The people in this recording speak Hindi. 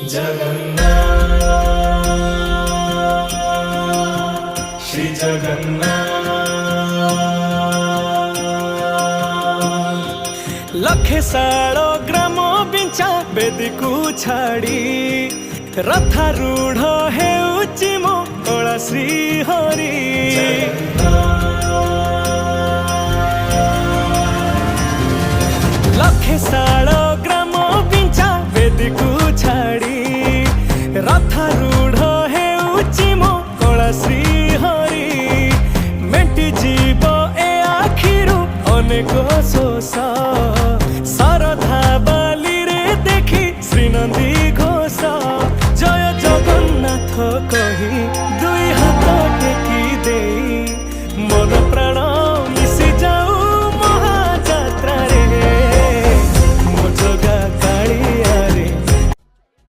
जगन्नाथ श्री जगन्नाथ। लखे सालो ग्राम बिंचा बेदी को छाड़ी रथारूढ़ हेउची मो कला श्री हरि। लखे सालो